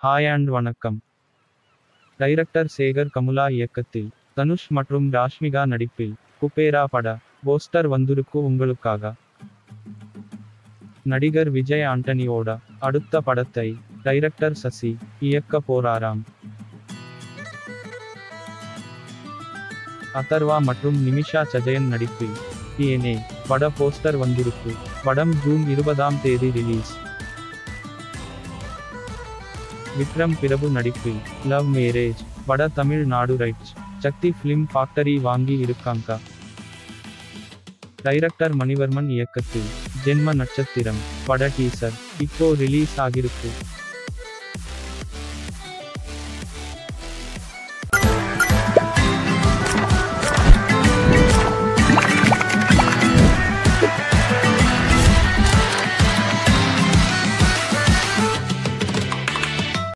Hi and வணக்கம். Director Sekar Kammula இயக்கத்தில் தனுஷ் மற்றும் ராஷ்மிகா நடிப்பில் குபேரா பட போஸ்டர் வந்திருக்கு உங்களுக்காக. நடிகர் விஜய் ஆண்டனியோட அடுத்த படத்தை டைரக்டர் சசி இயக்க போறாராம். அதர்வா மற்றும் நிமிஷா சஜயன் நடிப்பில் டிஎன்ஏ பட போஸ்டர் வந்திருக்கு. படம் ஜூன் 20ஆம் தேதி ரிலீஸ். விக்ரம் பிரபு நடிப்பில் லவ் மேரேஜ் பட தமிழ்நாடு ரைட்ஸ் சக்தி ஃபிலிம் ஃபேக்டரி வாங்கி இருக்காங்க. டைரக்டர் மணிவர்மன் இயக்கத்தில் ஜென்ம நட்சத்திரம் பட டீசர் இப்போ ரிலீஸ் ஆகிருக்கு.